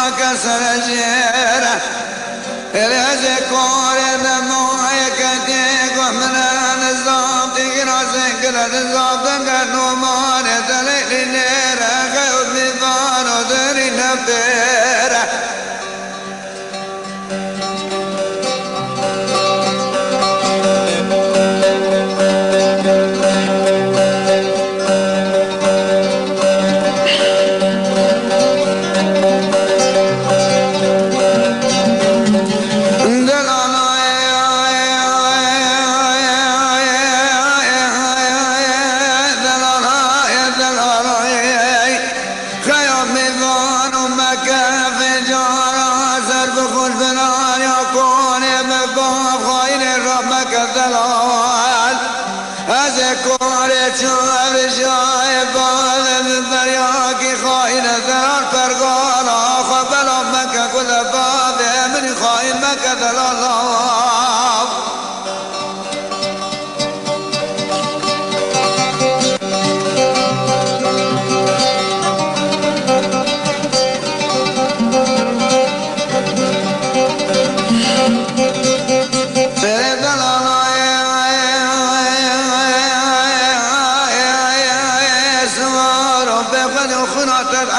كسرجيرة الأذكار دموعك تيقو من النظام تقرأ سكرة النظام تقرأ مان تلقي نيرة خيوب مفان ودري نفيرة شوف شايف هذا من برياكي خاين ذرار فرقانا خبل مكة كل فاضي من خاين مكة ذلال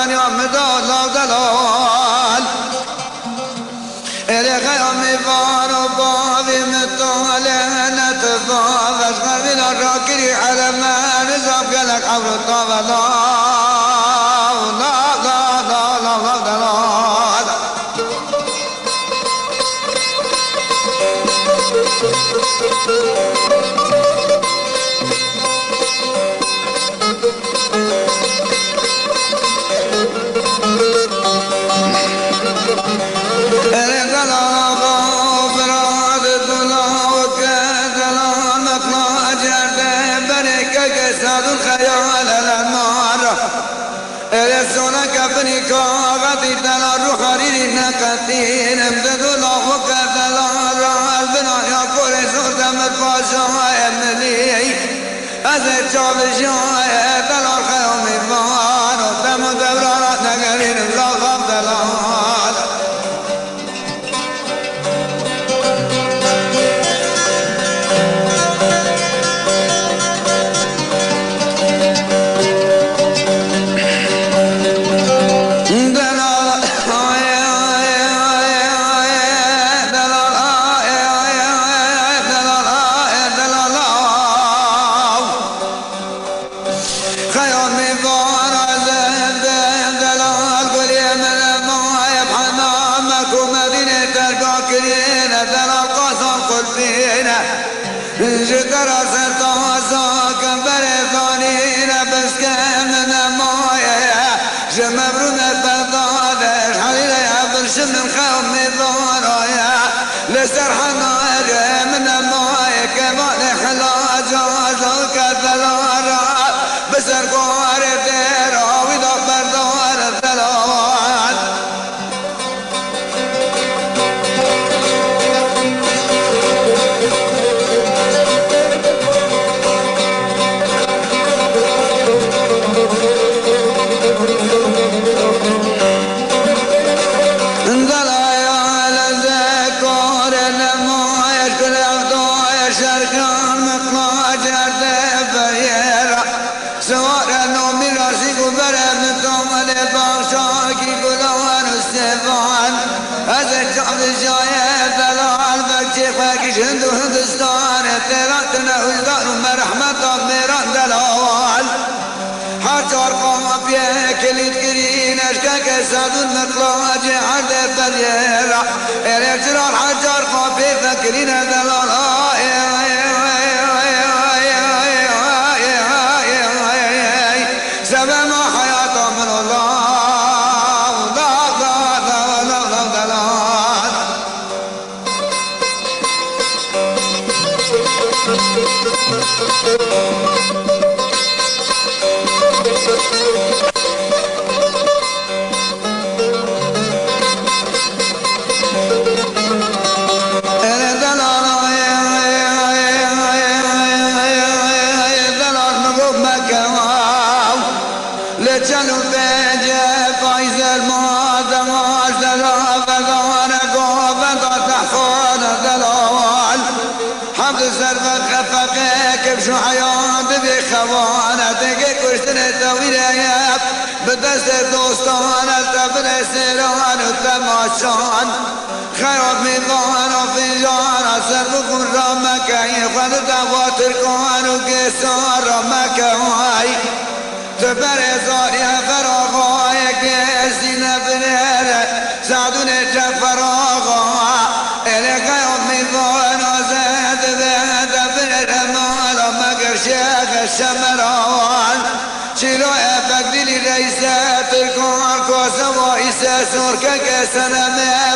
عن يوم دلال دلال إلي خيامي فارو باذي متوالي نتفاف أشغل من الراكري على ما نزاب قلق عبر الطاوة لا لا لا لا لا دلال الخيال للنار السنة كفني كاغتي تلا روح رينا كثير امدد الله كثلا البنا يا كل صوت متفاشا املي ازد شعب الشاي تلا الخيام فان وتم دبرات نقرين الله دلال جدر سرطاسا كبر ثانين بس كمنا مايا جمبرون البلدادش حليل يعبرش من خوم ثانايا لسرحنا من مايا كمان حلا جازا كثلارا بسر قوار ديرا ويدا بردار الثلال هند هندستان تراتنا وزدان مرحمة ميران دلال حجر قام بيك الاتكرين اشكاك ساد المقلاج عرض الدليرة الاترار حجر قام بفكرين دلال سبب حياة من الله دلال بذان قوة تحفون دلال حمد سرفت خفقك بشو حياة بخوانتك كشتن تويليات بدست دوستان تبر سيران وتماشان خيرات ميضان وفنجان سربكم رمك يخد تواتر كان وكسار رمك هاي تبر زاري فراغاي كسين برير سعدون جفراغا إليك يوم ميضان وزاد بهد برير مالا مقر شيخ الشمران شيلو افقدلي رئيسات الكون كوسا وإيسا سوركا كسنا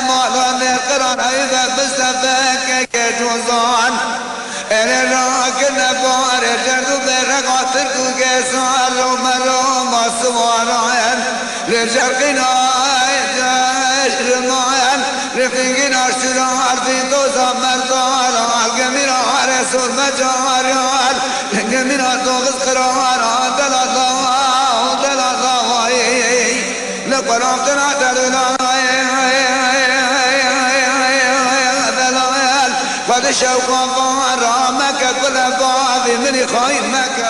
مالا نقران ايضا بستفاك كجوزان إلي راك نبار جردو برقاتر كسان روما سواران لجرقنا رمان رفيقنا شرار في دوزا مردار القمينا رسول مجاريان القمينا دوغز قرار دل الله لقرافتنا دلنا قد شوقا رامك كل باب من خيمك